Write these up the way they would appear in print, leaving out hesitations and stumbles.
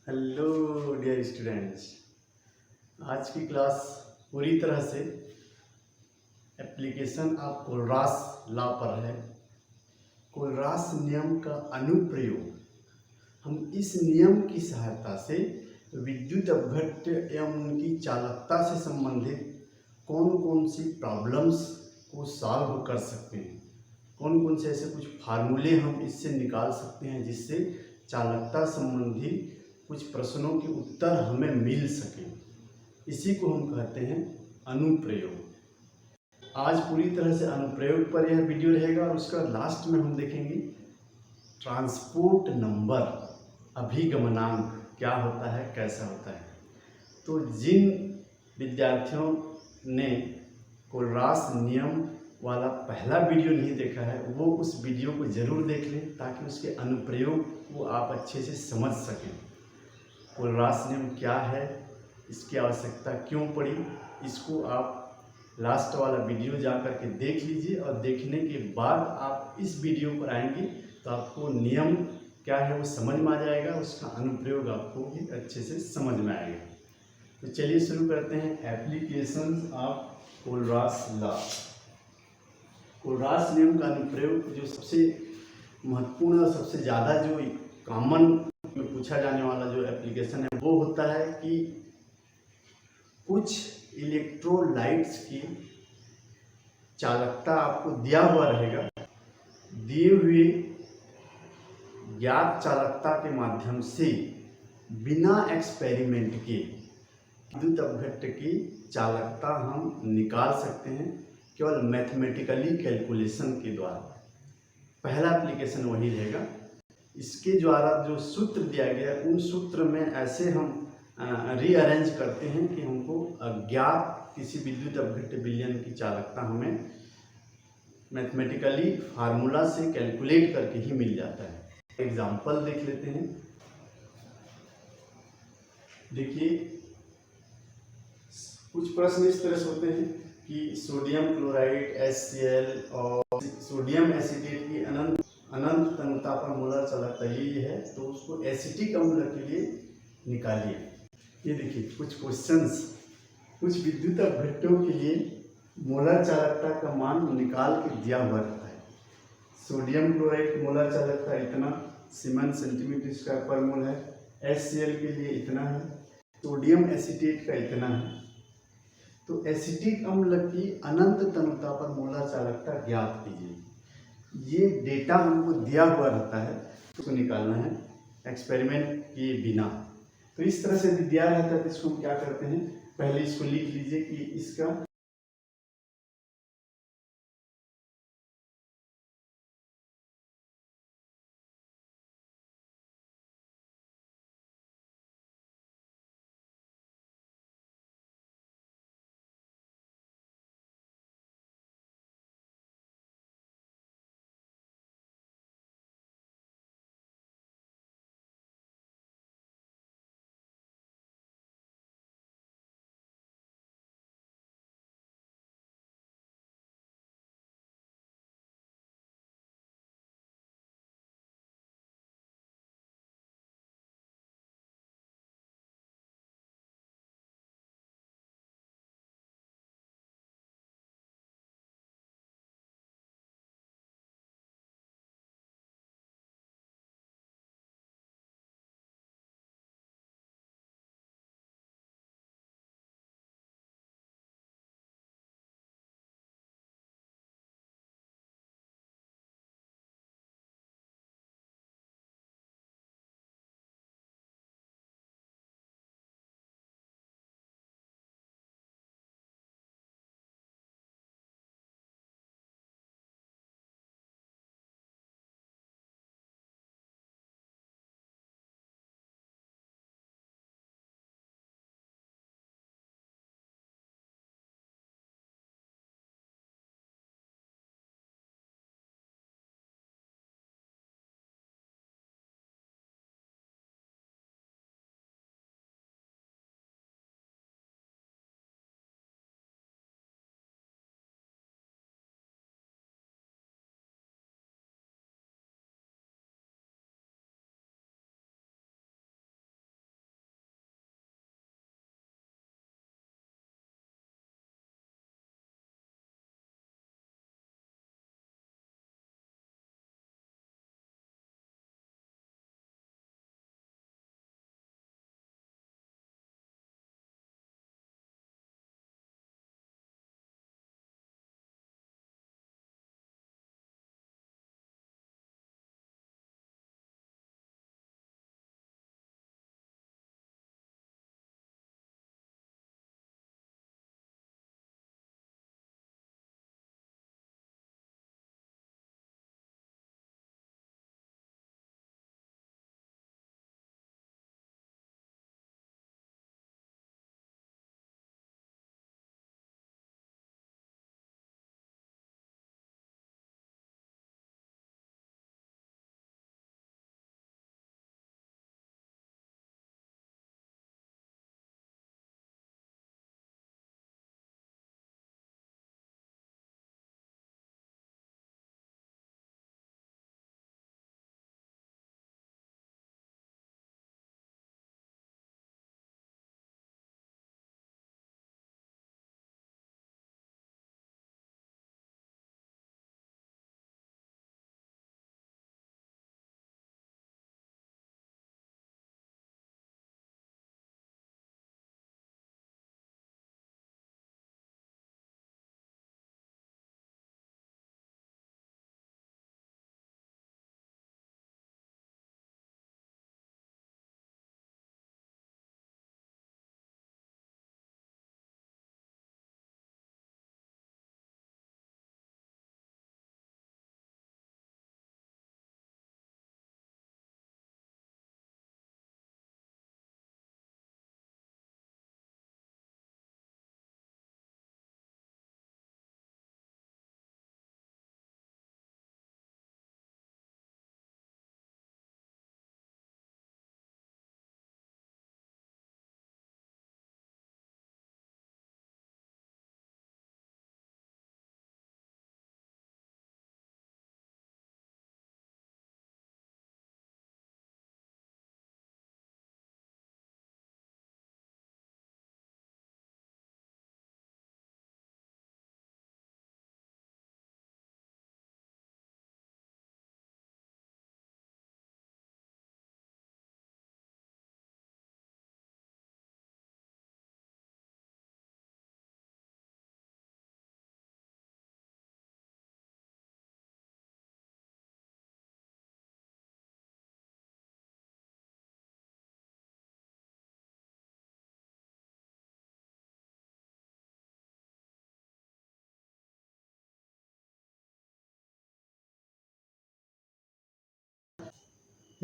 Hello dear students. आज की class पूरी तरह से एप्लीकेशन ऑफ कोलरास लॉ पर है। कोलरास नियम का अनुप्रयोग। हम इस नियम की सहायता से विद्युत अपघट्य एवं उनकी चालकता से संबंधित कौन कौन सी प्रॉब्लम्स को सॉल्व कर सकते हैं, कौन कौन से ऐसे कुछ फार्मूले हम इससे निकाल सकते हैं जिससे चालकता संबंधी कुछ प्रश्नों के उत्तर हमें मिल सकें। इसी को हम कहते हैं अनुप्रयोग। आज पूरी तरह से अनुप्रयोग पर यह वीडियो रहेगा और उसका लास्ट में हम देखेंगे ट्रांसपोर्ट नंबर, अभिगमनांक क्या होता है, कैसा होता है। तो जिन विद्यार्थियों ने कोलरास नियम वाला पहला वीडियो नहीं देखा है वो उस वीडियो को ज़रूर देख लें ताकि उसके अनुप्रयोग को आप अच्छे से समझ सकें। कोलरास नियम क्या है, इसकी आवश्यकता क्यों पड़ी, इसको आप लास्ट वाला वीडियो जा कर के देख लीजिए और देखने के बाद आप इस वीडियो पर आएंगे तो आपको नियम क्या है वो समझ में आ जाएगा, उसका अनुप्रयोग आपको भी अच्छे से समझ में आएगा। तो चलिए शुरू करते हैं एप्लीकेशंस ऑफ कोलरास लॉ। कोलरास नियम का अनुप्रयोग जो सबसे महत्वपूर्ण और सबसे ज़्यादा जो कॉमन में पूछा जाने वाला जो एप्लीकेशन है वो होता है कि कुछ इलेक्ट्रोलाइट्स की चालकता आपको दिया हुआ रहेगा, दिए हुए ज्ञात चालकता के माध्यम से बिना एक्सपेरिमेंट के विद्युत अपघट्य की चालकता हम निकाल सकते हैं केवल मैथमेटिकली कैलकुलेशन के द्वारा। पहला एप्लीकेशन वही रहेगा। इसके द्वारा जो सूत्र दिया गया उन सूत्र में ऐसे हम रीअरेंज करते हैं कि हमको अज्ञात किसी विद्युत अपघट्य विलयन की चालकता हमें मैथमेटिकली फार्मूला से कैलकुलेट करके ही मिल जाता है। एग्जाम्पल देख लेते हैं। देखिए कुछ प्रश्न इस तरह से होते हैं कि सोडियम क्लोराइड HCl और सोडियम एसिटेट की अनंत तन्यता पर मोलर चालकता ये है, तो उसको एसिटिक अम्ल के लिए निकालिए। ये देखिए कुछ क्वेश्चंस, कुछ विद्युत अपघट्यों के लिए मोलर चालकता का मान निकाल के दिया हुआ रहता है। सोडियम क्लोराइड की मोलर चालकता इतना सीमेन सेंटीमीटर स्क्वायर पर मोल है, HCl के लिए इतना है, सोडियम एसिटेट का इतना है। तो एसिटिक अम्ल की अनंत तन्यता पर मोलर चालकता ज्ञात कीजिए। ये डेटा हमको दिया हुआ रहता है, उसको निकालना है एक्सपेरिमेंट किए बिना। तो इस तरह से दिया रहता है तो इसको हम क्या करते हैं, पहले इसको लिख लीजिए कि इसका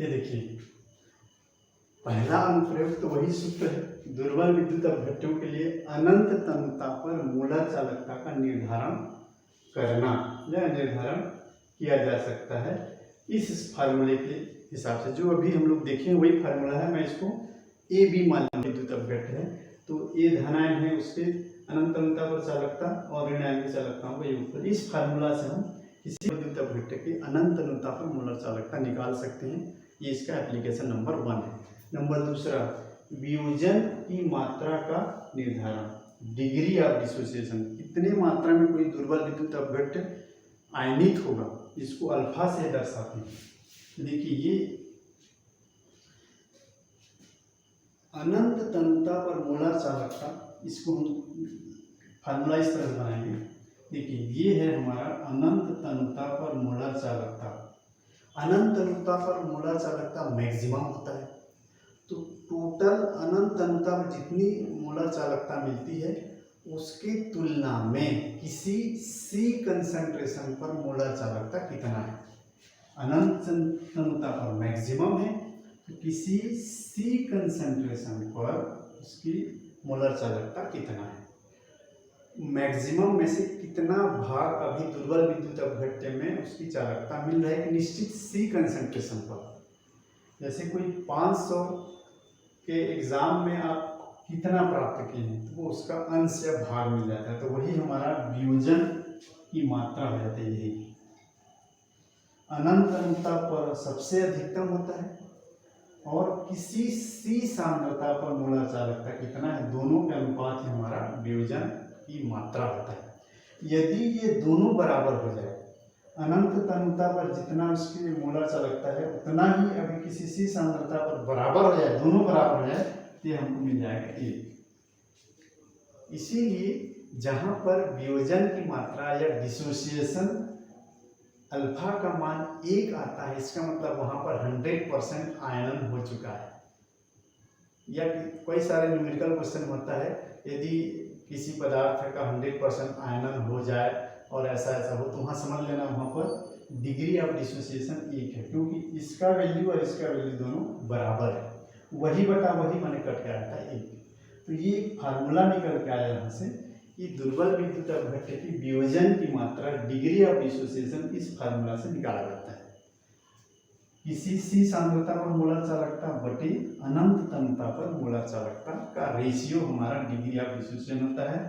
ये देखिए पहला अनुप्रयोग तो वही सूत्र है, दुर्बल विद्युत अपघट्यों के लिए अनंत तन्यता पर मोलर चालकता का निर्धारण करना या निर्धारण किया जा सकता है इस फार्मूले के हिसाब से। जो अभी हम लोग देखें वही फार्मूला है, मैं इसको ए बी मान लूँ। विद्युत अपघट्य है तो ए धनायन है, उसके अनंत तन्यता पर चालकता और ऋणायन की चालकताओं का योगफल। इस फार्मूला से हम किसी विद्युत अपघट्य की अनंत तन्यता पर मोलर चालकता निकाल सकते हैं। ये इसका एप्लीकेशन नंबर 1 है। नंबर दूसरा, वियोजन की मात्रा का निर्धारण, डिग्री ऑफ डिसोसिएशन। कितने मात्रा में कोई दुर्बल विद्युत अपघट्य आयनित होगा, इसको अल्फा से दर्शाते हैं। देखिए ये अनंत तन्यता पर मोलर चालकता, इसको हम फार्मूला इस तरह बनाएंगे। देखिए ये है हमारा अनंत तन्यता पर मोलर चालकता। अनंत तन्यता पर मोलर चालकता मैक्सिमम होता है, तो टोटल अनंत तन्यता पर जितनी मोलर चालकता मिलती है उसकी तुलना में किसी सी कंसंट्रेशन पर मोलर चालकता कितना है। अनंत तन्यता पर मैक्सिमम है तो किसी सी कंसंट्रेशन पर उसकी मोलर चालकता कितना है। मैक्सिमम में से कितना भाग अभी दुर्बल विद्युत अपघट्य में उसकी चालकता मिल रहा है एक निश्चित सी कंसंट्रेशन पर। जैसे कोई 500 के एग्जाम में आप कितना प्राप्त किए हैं तो वो उसका अंश या भाग मिल जाता है, तो वही हमारा वियोजन की मात्रा हो जाती है। यही अनंत तन्यता पर सबसे अधिकतम होता है और किसी सी सांद्रता पर मोलर चालकता कितना है, दोनों के अनुपात ही हमारा वियोजन की मात्रा होता है। यदि ये दोनों बराबर हो जाए, अनंत तन्यता पर जितना उसकी मोलर चालकता है उतना ही अभी किसी सी सांद्रता पर बराबर हो जाए, दोनों बराबर हो जाए, तो ये हमको मिल जाएगा 1। इसीलिए जहाँ पर वियोजन की मात्रा या डिसोसिएशन अल्फा का मान 1 आता है, इसका मतलब वहाँ पर 100% आयनन हो चुका है। या कई सारे न्यूमेरिकल क्वेश्चन होता है, यदि किसी पदार्थ का 100% आयनन हो जाए और ऐसा ऐसा हो, तो वहाँ समझ लेना वहाँ पर डिग्री ऑफ डिसोसिएशन 1 है, क्योंकि इसका वैल्यू और इसका वैल्यू दोनों बराबर है। वही बटा वही मैंने कट के आया था 1। तो ये फार्मूला निकल के आया यहाँ से कि दुर्बल विद्युत अपघट्य की वियोजन की मात्रा डिग्री ऑफ डिसोसिएशन इस फार्मूला से निकाला जाता है। किसी सी सांद्रता पर मोलर चालकता बटे अनंत तन्यता पर मोलर चालकता का रेशियो हमारा डिग्री ऑफ डिसोसिएशन होता है।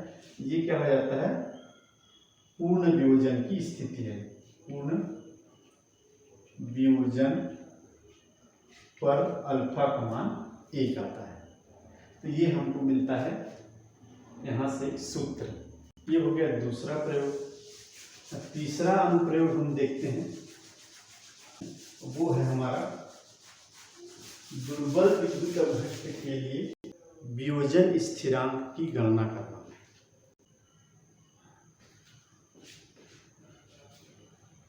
ये क्या हो जाता है, पूर्ण वियोजन की स्थिति है। पूर्ण वियोजन पर अल्फा का मान 1 आता है। तो ये हमको मिलता है यहाँ से सूत्र। ये हो गया दूसरा प्रयोग। तीसरा अनुप्रयोग हम देखते हैं, वो है हमारा दुर्बल विद्युत अपघट्य के लिए वियोजन स्थिरांक की गणना करना।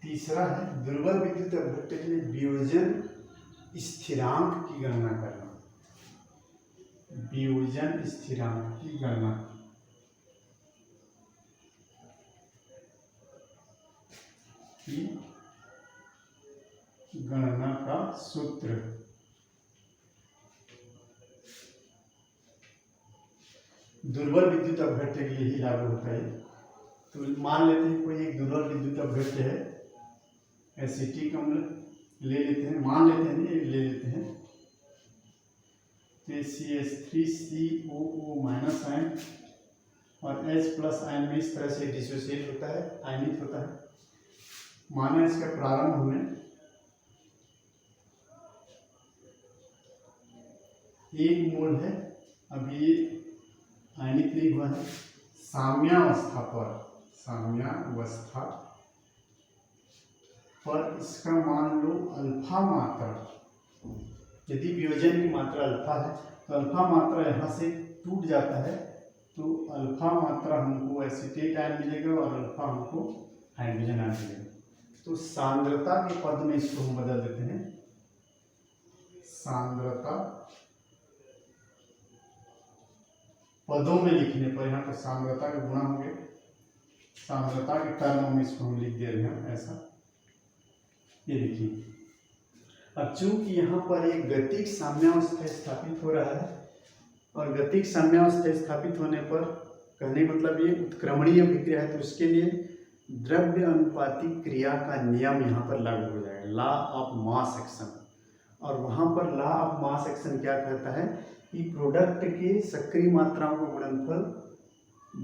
तीसरा है दुर्बल विद्युत अपघट्य के लिए वियोजन स्थिरांक की गणना करना। वियोजन स्थिरांक की गणना का सूत्र। दुर्बल विद्युत अपघट्य के लिए ही लागू होता है। तो मान लेते हैं कोई एक दुर्बल विद्युत अपघट्य है, एसिटिक अम्ल ले लेते हैं, मान लेते हैं ये ले लेते हैं, CH3COO- आयन और H+ आयन में इस तरह से डिसोसिएट होता है, आयनित होता है। माना इसका प्रारंभ में 1 मोल है, अभी आयनित नहीं हुआ है। साम्यावस्था पर इसका मान लो अल्फा मात्रा। यदि वियोजन की मात्रा अल्फा है तो अल्फा मात्रा यहाँ से टूट जाता है, तो अल्फा मात्रा हमको एसीटेट आयन मिलेगा और अल्फा हमको हाइड्रोजन आयन मिलेगा। तो सांद्रता के पद में इसको हम बदल देते हैं। सांद्रता पदों में लिखने पर यहाँ पर सांद्रता के गुणा होंगे, सांद्रता के टर्म में इसको हम लिख दे रहे हैं ऐसा। ये देखिए अब चूंकि यहाँ पर एक गतिक साम्यावस्था स्थापित हो रहा है और गतिक साम्यावस्था स्थापित होने पर कहने मतलब ये उत्क्रमणीय अभिक्रिया है, तो उसके लिए द्रव्य अनुपाती क्रिया का नियम यहाँ पर लागू हो जाएगा, लॉ ऑफ मास एक्शन। और वहाँ पर लॉ ऑफ मास एक्शन क्या कहता है कि प्रोडक्ट के सक्रिय मात्राओं का गुणनफल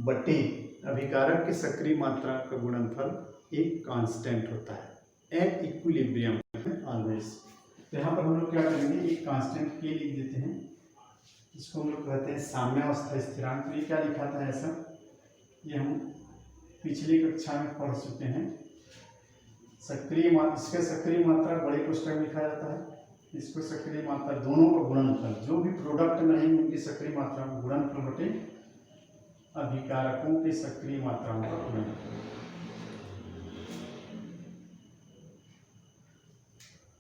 बटे अभिकारक के सक्रिय मात्रा का गुणनफल एक कांस्टेंट होता है एट इक्विलिब्रियम ऑलवेज। तो यहाँ पर हम लोग क्या करेंगे, एक कांस्टेंट के लिख देते हैं, इसको हम लोग कहते हैं साम्यावस्था स्थिरांक। तो ये क्या लिखा था ऐसा, ये हम पिछली कक्षा में पढ़ चुके हैं। सक्रिय मात्रा, इसका सक्रिय मात्रा बड़े कोष्ठक में लिखा जाता है, इसको सक्रिय मात्रा दोनों का गुणनफल, जो भी प्रोडक्ट में रहेंगे उनकी सक्रिय मात्रा का गुणनफल बटे अभिकारकों की सक्रिय मात्राओं का गुणनफल।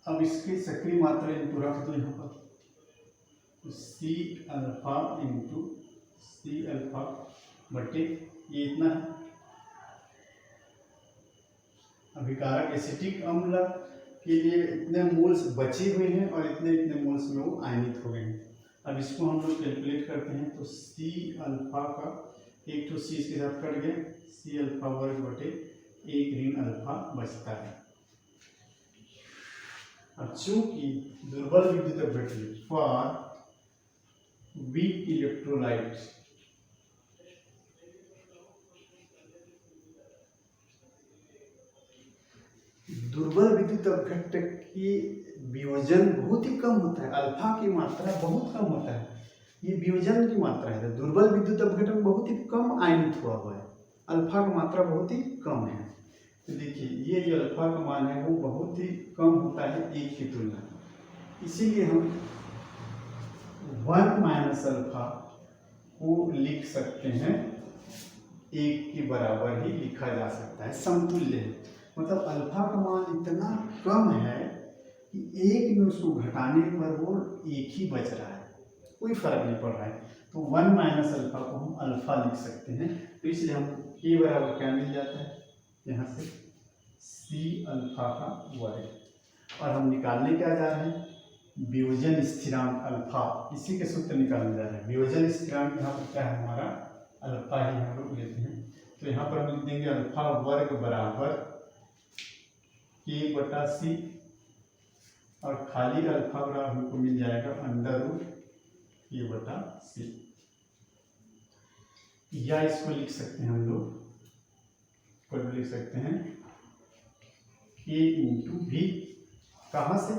अब इसकी सक्रिय मात्रा इनको रख दो यहाँ पर, तो C alpha into C alpha बटे ये इतना है अभिकारक एसिटिक अम्ल के लिए इतने मोल्स बचे हुए हैं और इतने मोल्स में वो आयनित हो गए हैं। अब इसको हम लोग कैलकुलेट करते हैं, तो सी अल्फा का एक तो सी इसके साथ कट गया, सी अल्फा वर्ग बटे एक ऋण अल्फा बचता है। अब चूंकि दुर्बल विद्युत अपघटन फॉर वीक इलेक्ट्रोलाइट दुर्बल विद्युत अपघट्ट की वियोजन बहुत ही कम होता है, अल्फा की मात्रा बहुत कम होता है, ये वियोजन की मात्रा है। तो दुर्बल विद्युत अपघटन बहुत ही कम आयनित हुआ है, अल्फा की मात्रा बहुत ही कम है। तो देखिए ये जो अल्फा का मान है वो बहुत ही कम होता है एक की तुलना, इसीलिए हम 1 माइनस अल्फा को लिख सकते हैं, एक के बराबर ही लिखा जा सकता है, समतुल्य है। मतलब अल्फा का मान इतना कम है कि एक में उसको घटाने पर वो एक ही बच रहा है, कोई फर्क नहीं पड़ रहा है। तो 1 माइनस अल्फा को हम अल्फा लिख सकते हैं, तो इसलिए हम के बराबर क्या मिल जाता है यहाँ से सी अल्फा का वर्ग। और हम निकालने क्या जा रहे हैं, वियोजन स्थिरांक अल्फा, इसी के सूत्र निकालने जा रहे हैं। वियोजन स्थिरांक यहाँ पर क्या है हमारा अल्फा ही हम लोग लेते हैं, तो यहाँ पर हम लिख देंगे अल्फा वर्ग बराबर के बटा सी, और खाली अल्फा बराबर हमको मिल जाएगा अंडर रूट के बटा सी, या इसको लिख सकते हैं हम लोग, को लिख सकते हैं के इंटू भी। कहाँ से,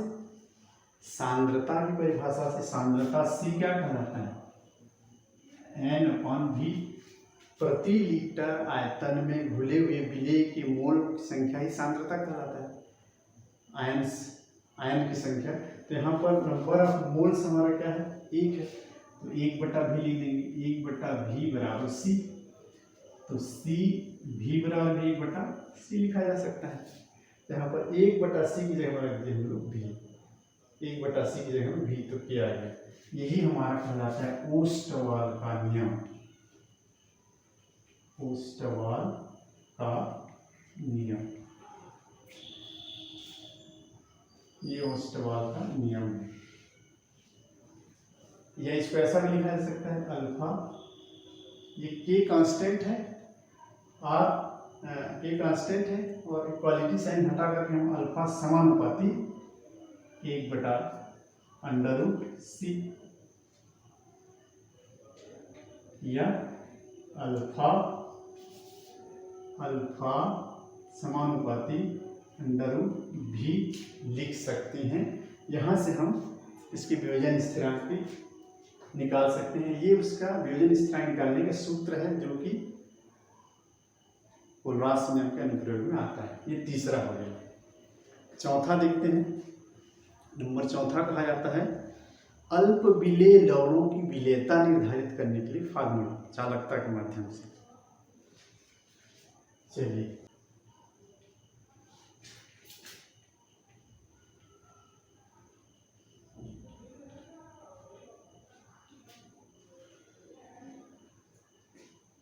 सांद्रता की परिभाषा से। सांद्रता सी क्या कहलाता है, एन अपॉन भी। प्रति लीटर आयतन में घुले हुए विलेय के मोल की संख्या ही सांद्रता कहलाता है, आयन की संख्या। तो यहाँ पर नंबर ऑफ मोल्स हमारा क्या है, एक है, तो एक बटा भी लिख देंगे, एक बटा भी बराबर सी, तो सी भी बराबर एक बटा सी लिखा जा सकता है। तो यहाँ पर एक बटा सी की जगह रख दिए हम लोग भी, एक बटा सी की जगह में भी, तो क्या है, यही हमारा कहलाता है ओस्टवाल का नियम, ओस्टवाल का नियम, ये ओस्टवाल का नियम है। या इसको ऐसा भी लिखा जा सकता है अल्फा, ये के कांस्टेंट है और के कांस्टेंट है, और इक्वालिटी साइन हटा करके हम अल्फा समानुपाती एक बटा अंडर रूट सी, या अल्फा समानुपाती अंडर रूट भी लिख सकते हैं। यहाँ से हम इसके वियोजन स्थिरांक भी निकाल सकते हैं। ये उसका वियोजन स्थिरांक निकालने का सूत्र है, जो कि कोलराज नियम के अनुप्रयोग में आता है। ये तीसरा हो गया। चौथा देखते हैं, नंबर चौथा कहा जाता है अल्प विलेय लवणों की विलेयता निर्धारित करने के लिए फार्मूला, चालकता के माध्यम से। चलिए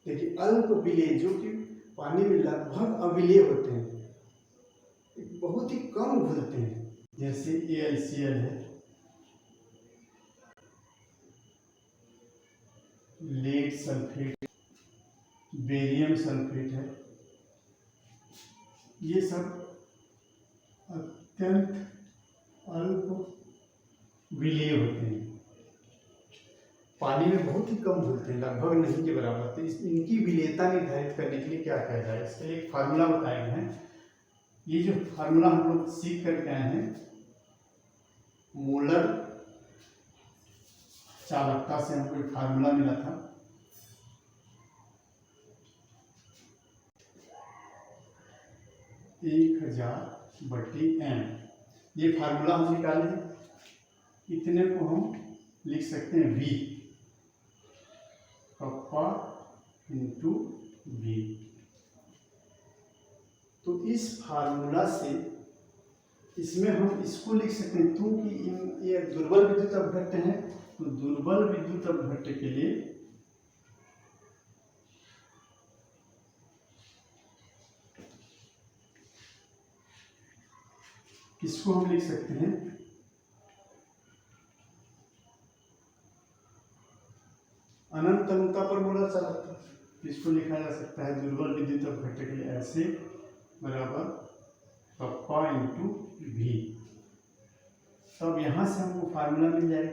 देखिए, अल्प विलेय जो कि पानी में लगभग अविलेय होते हैं, बहुत ही कम घुलते हैं, जैसे AlCl है, लेड सल्फेट, बेरियम सल्फेट है, ये सब अत्यंत अल्प विलेय होते हैं, पानी में बहुत ही कम घुलते हैं, लगभग नहीं के बराबर। तो इनकी विलेयता निर्धारित करने के लिए क्या किया जाए, इसके लिए एक फार्मूला बताए गए हैं। ये जो फार्मूला हम लोग सीख करके आए हैं, मोलर चालकता से हमको एक फार्मूला मिला था, (1000/m). ये फार्मूला हम निकाले, इतने को हम लिख सकते हैं V, कप्पा इंटू V। तो इस फार्मूला से इसमें हम इसको लिख सकते हैं, क्योंकि ये दुर्बल विद्युत अपघट्ट हैं, तो दुर्बल विद्युत अपघट्ट के लिए इसको हम लिख सकते हैं अनंत अनुता पर मोलर चालकता। इसको लिखा जा सकता है दुर्बल विद्युत अपघट्ट के लिए ऐसे, बराबर कप्पा इंटू V। तब यहां से हमको फार्मूला मिल जाएगा,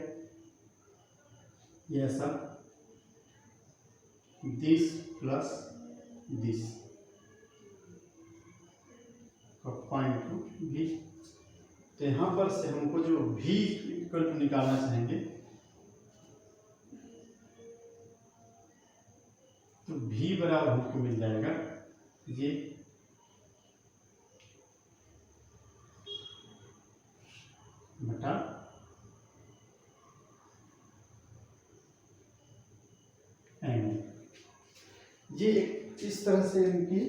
ये सब this plus this, kappa into V। तो यहाँ पर से हमको जो V इक्वल टू निकालना चाहेंगे, तो V बराबर हमको मिल जाएगा ये बटा m। ये इस तरह से इनकी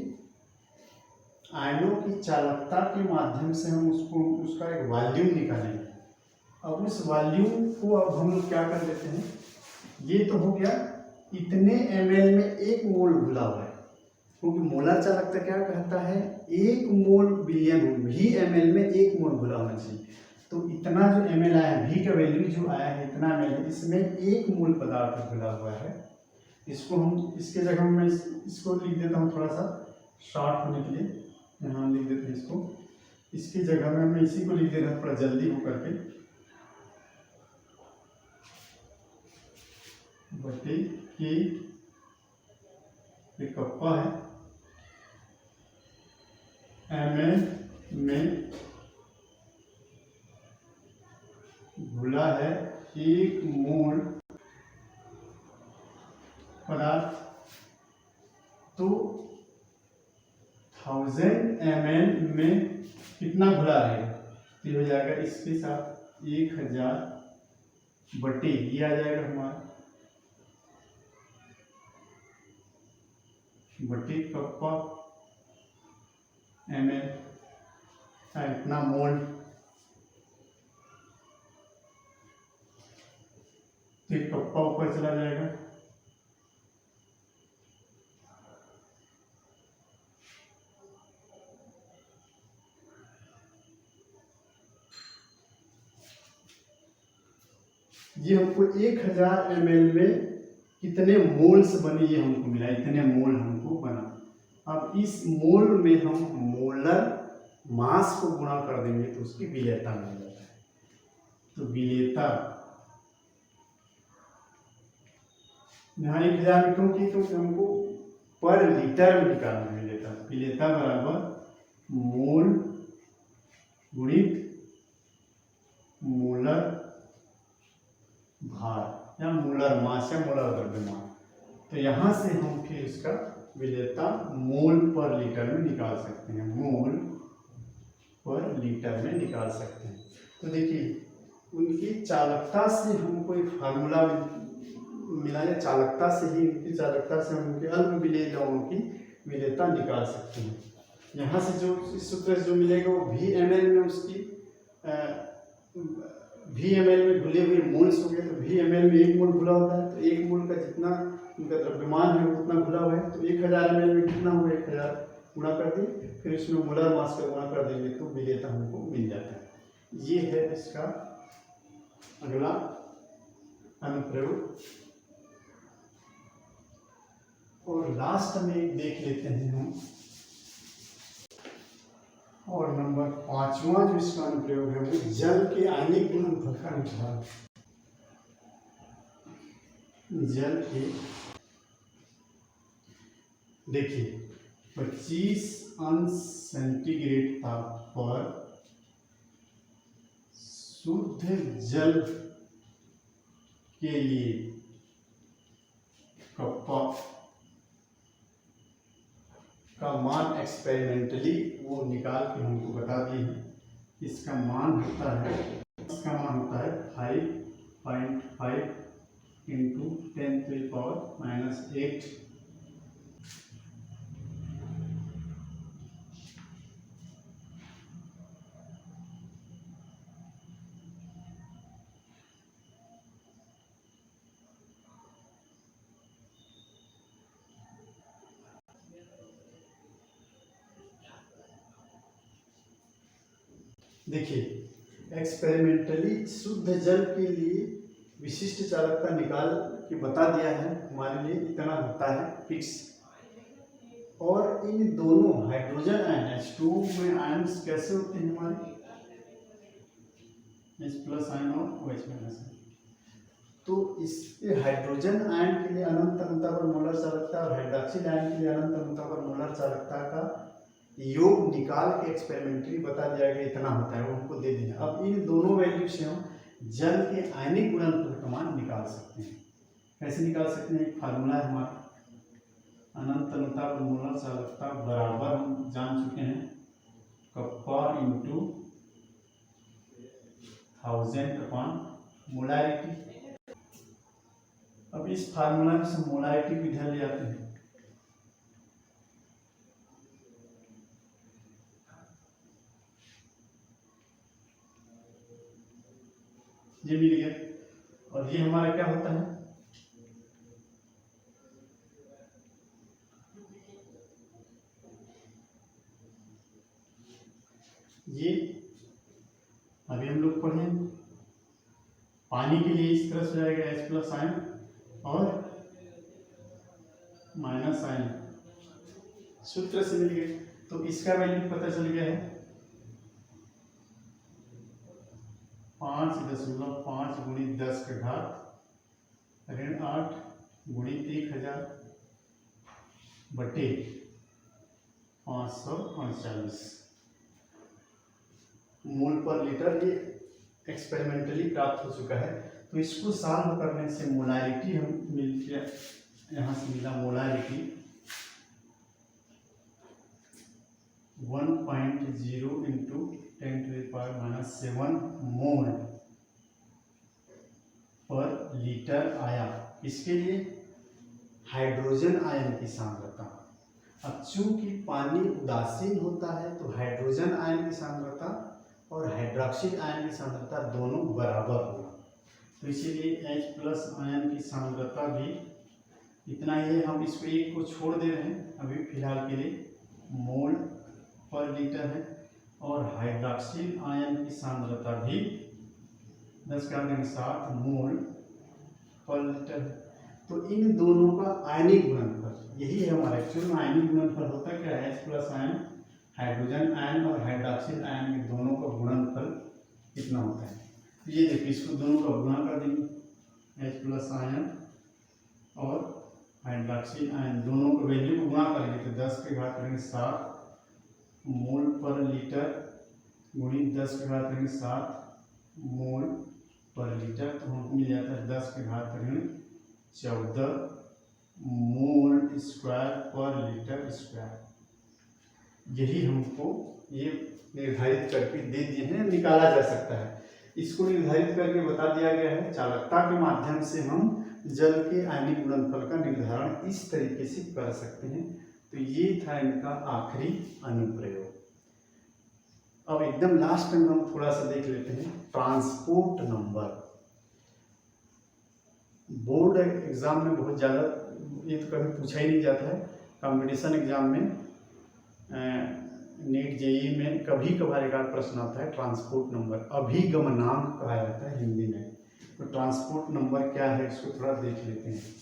आयनों की चालकता के माध्यम से हम उसका एक वॉल्यूम निकालेंगे। अब उस वॉल्यूम को अब हम लोग क्या कर लेते हैं, ये तो हो गया इतने ml में 1 मोल घुला हुआ है, क्योंकि मोलर चालकता क्या कहता है, 1 मोल बिलियन VmL में 1 मोल घुला होना चाहिए। तो इतना जो ml आया है, V का वैल्यू जो आया है इतना ml, इसमें 1 मोल पदार्थ घुला हुआ है। इसको हम इसके जगह में इसको लिख देता हूँ, थोड़ा सा शॉर्ट होने के लिए यहाँ लिख देते हैं इसको, इसकी जगह में मैं इसी को लिख दे रहा हूँ थोड़ा जल्दी हो करके, बटे के ये कप्पा है, ml में घुला है 1 मोल पदार्थ, तो 1000 ml में कितना घुला रहेगा, तो हो जाएगा इसके साथ 1000 बटे ये आ जाएगा हमारा बटे कप्पा ml, इतना मोल। तो कप्पा ऊपर चला जाएगा, ये हमको 1000 ml में कितने मोल्स बने ये हमको मिला, इतने मोल हमको बना। अब इस मोल में हम मोलर मास को गुणा कर देंगे तो उसकी विलेयता मिल जाता है। तो विलेयता यहाँ 1000 में क्योंकि हमको पर लीटर में निकालना है विलेयता। विलेयता बराबर मोल गुणित मोलर भार या मोलर मास या मोलर द्रव्यमान। तो यहाँ से हम फिर इसका विलेयता मोल पर लीटर में निकाल सकते हैं, मोल पर लीटर में निकाल सकते हैं। तो देखिए उनकी चालकता से हमको एक फार्मूला मिला है, चालकता से ही उनकी चालकता से हम उनके अल्प विलेय लवणों की विलेयता निकाल सकते हैं। यहाँ से जो इस सूत्र से जो मिलेगा वो VmL में उसकी VmL में घुले हुए मोल्स हो गए। तो VmL में 1 मोल घुला होता है, तो 1 मोल का जितना उनका द्रव्यमान है उतना घुला हुआ है। तो 1000 ml में कितना हुआ, 1000 गुणा कर दिए, फिर इसमें मोलर मास का गुणा कर देंगे तो विलेयता हमको मिल जाता है। ये है इसका अगला अनुप्रयोग। और लास्ट में एक देख लेते हैं हम, और नंबर 5वां जो इसका अनुप्रयोग है वो जल के आयनिक गुणनफल का निर्धारण। जल के, देखिए 25 अंश सेंटीग्रेड ताप पर शुद्ध जल के लिए कप्पा का मान एक्सपेरिमेंटली वो निकाल के हमको बता दिए हैं। इसका मान होता है 5.5 इंटू 10⁻⁻8। देखिए एक्सपेरिमेंटली शुद्ध जल के लिए विशिष्ट चालकता निकाल के बता दिया है, हमारे लिए इतना होता है फिक्स। और इन दोनों हाइड्रोजन आयन H2 में आयन्स कैसे होते हैं हमारे, H+ आयन और OH- आयन। तो इस हाइड्रोजन आयन के लिए अनंत अनंता पर मोलर चालकता और हाइड्रोक्सिल आयन के लिए अनंत अनंता पर मोलर चालकता का योग निकाल के एक्सपेरिमेंटली बता दिया गया इतना होता है, वो हमको दे देना। अब इन दोनों वैल्यू से हम जल के आयनिक गुणनफल का मान निकाल सकते हैं। कैसे निकाल सकते हैं, एक फार्मूला है हमारा, अनंत अनंता पर मोलर चालकता बराबर हम जान चुके हैं कप्पा इंटू 1000 अपॉन मोलारिटी। अब इस फार्मूला में से मोलारिटी को इधर ले आते हैं, ये मिल गया। और ये हमारा क्या होता है, ये अभी हम लोग पढ़े पानी के लिए इस तरह से जाएगा H+ आयन और माइनस आयन, सूत्र से मिल गए। तो इसका वैल्यू पता चल गया है 5.5 × 10⁻⁸ × 1000 बटे 549 मोल पर लीटर। ये एक्सपेरिमेंटली प्राप्त हो चुका है। तो इसको सॉल्व करने से मोलारिटी हम मिल गया, यहाँ से मिला मोलारिटी 1.0 इंटू 10⁻⁷ मोल पर लीटर आया। इसके लिए हाइड्रोजन आयन की सांद्रता, अब चूंकि पानी उदासीन होता है तो हाइड्रोजन आयन की सांद्रता और हाइड्रोक्सिल आयन की सांद्रता दोनों बराबर होगा। तो इसीलिए H+ आयन की सांद्रता भी इतना ही है। हम इसको एक को छोड़ दे रहे हैं अभी फिलहाल के लिए, मोल पर लीटर है। और हाइड्रोक्सिल आयन की सांद्रता भी 10⁻⁷ मोल पर लीटर है। तो इन दोनों का आयनिक गुणनफल यही है हमारा। एक्चुअल में आयनिक गुणनफल होता क्या है, H+ आयन हाइड्रोजन आयन और हाइड्रोक्सिल आयन के दोनों का गुणनफल कितना होता है। तो ये देखिए, इसको दोनों का गुणा कर देंगे, H+ आयन और हाइड्रोक्सिल आयन दोनों को वैल्यू को गुणा करेंगे तो 10⁻⁷ मोल पर लीटर गुणित 10⁻⁷ मोल पर लीटर, तो हमको मिल जाता है 10⁻⁴ मोल स्क्वायर पर लीटर स्क्वायर। यही हमको ये निर्धारित करके दे दिए हैं, निकाला जा सकता है। इसको निर्धारित करके बता दिया गया है चालकता के माध्यम से हम जल के आयनिक गुणनफल का निर्धारण इस तरीके से कर सकते हैं। तो ये था इनका आखिरी अनुप्रयोग। अब एकदम लास्ट में हम थोड़ा सा देख लेते हैं ट्रांसपोर्ट नंबर। बोर्ड एग्जाम में बहुत ज़्यादा ये तो कभी पूछा ही नहीं जाता है, कंपटीशन एग्जाम में नीट जेईई में कभी कभार एक आध प्रश्न आता है ट्रांसपोर्ट नंबर, अभिगमनांक कहा जाता है हिंदी में। तो ट्रांसपोर्ट नंबर क्या है इसको थोड़ा देख लेते हैं।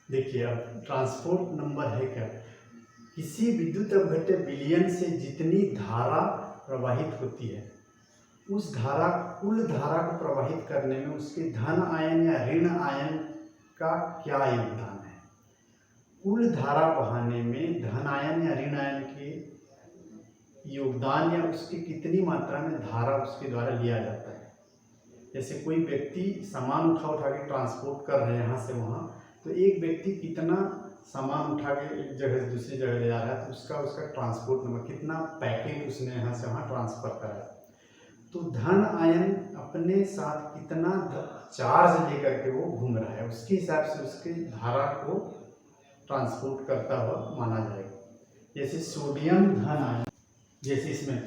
देखिए अब ट्रांसपोर्ट नंबर है क्या, किसी विद्युत अपघट्य विलयन से जितनी धारा प्रवाहित होती है उस धारा कुल धारा को प्रवाहित करने में उसके धन आयन या ऋण आयन का क्या योगदान है। कुल धारा बहाने में धन आयन या ऋण आयन के योगदान या उसकी कितनी मात्रा में धारा उसके द्वारा लिया जाता है। जैसे कोई व्यक्ति सामान उठा के ट्रांसपोर्ट कर रहे हैं यहाँ से वहाँ, तो एक व्यक्ति कितना सामान उठा के एक जगह से दूसरी जगह ले जा रहा है तो उसका ट्रांसपोर्ट नंबर, कितना पैकेट उसने यहाँ से वहाँ ट्रांसफर करा है। तो धन आयन अपने साथ कितना चार्ज लेकर के वो घूम रहा है उसके हिसाब से उसकी धारा को ट्रांसपोर्ट करता हुआ माना जाएगा। जैसे सोडियम धन आयन, जैसे इसमें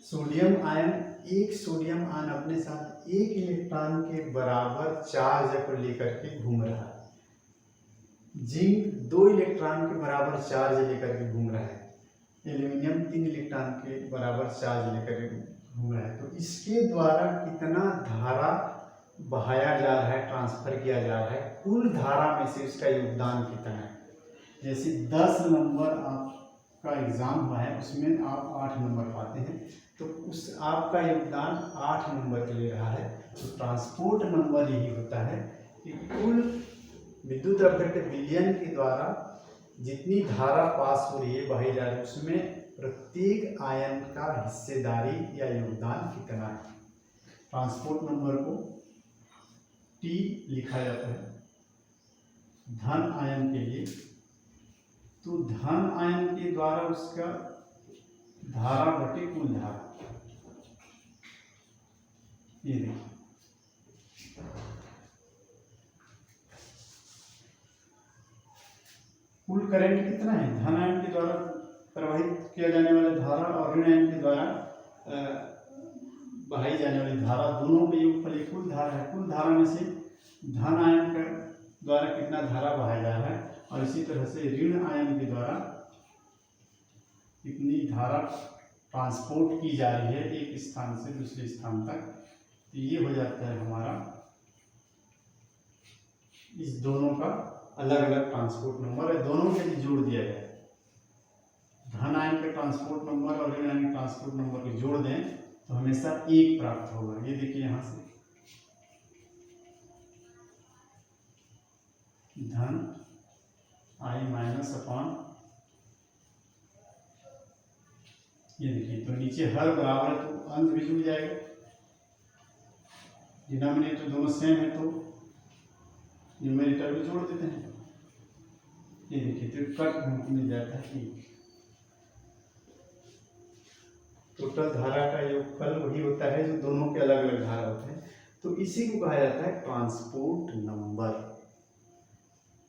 सोडियम आयन, एक सोडियम आयन अपने साथ 1 इलेक्ट्रॉन के बराबर चार्ज को लेकर के घूम रहा है। जिंक 2 इलेक्ट्रॉन के बराबर चार्ज लेकर के घूम रहा है। एल्यूमिनियम 3 इलेक्ट्रॉन के बराबर चार्ज लेकर के घूम रहा है। तो इसके द्वारा कितना धारा बहाया जा रहा है, ट्रांसफर किया जा रहा है, कुल धारा में से उसका योगदान कितना है। जैसे 10 नंबर आपका एग्जाम हुआ है उसमें आप 8 नंबर पाते हैं, तो उस आपका योगदान 8 नंबर के ले रहा है। तो ट्रांसपोर्ट नंबर यही होता है कि कुल विद्युत अपघट्य विलयन के द्वारा जितनी धारा पास हो रही है, बहाई जा रही है, उसमें प्रत्येक आयन का हिस्सेदारी या योगदान कितना है। ट्रांसपोर्ट नंबर को T लिखा जाता है धन आयन के लिए। तो धन आयन के द्वारा उसका धारा बटे कुल धारा, ये देखिए कुल करंट कितना है, धन आयन के द्वारा प्रवाहित किया जाने वाला धारा और ऋण आयन के द्वारा बहाई जाने वाली धारा, दोनों के योगफल कुल धारा है। कुल धारा में से धन आयन के द्वारा कितना धारा बहाया जा रहा है और इसी तरह से ऋण आयन के द्वारा कितनी धारा ट्रांसपोर्ट की जा रही है एक स्थान से दूसरे स्थान तक। तो ये हो जाता है हमारा इस दोनों का अलग अलग ट्रांसपोर्ट नंबर है, दोनों के लिए जोड़ दिया जाए। धन आयन का ट्रांसपोर्ट नंबर और ऋण आयन के ट्रांसपोर्ट नंबर को जोड़ दें तो हमेशा 1 प्राप्त होगा। ये देखिए यहाँ से धन I माइनस अपॉन, ये देखिए तो नीचे हर बराबर है तो अंश भी जुड़ जाएगा, डिनोमिनेटर दोनों सेम है तो न्यूमरेटर भी जोड़ देते हैं। ये देखिए तो कट हमको मिल जाता है। टोटल धारा का योगफल वही होता है जो दोनों के अलग अलग धारा होते हैं। तो इसी को कहा जाता है ट्रांसपोर्ट नंबर।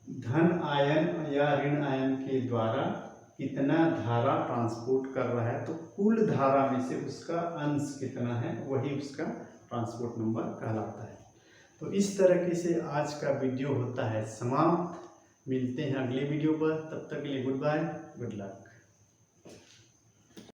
धन आयन या ऋण आयन के द्वारा कितना धारा ट्रांसपोर्ट कर रहा है, तो कुल धारा में से उसका अंश कितना है वही उसका ट्रांसपोर्ट नंबर कहलाता है। तो इस तरीके से आज का वीडियो होता है समाप्त। मिलते हैं अगले वीडियो पर, तब तक के लिए गुड बाय, गुड लक।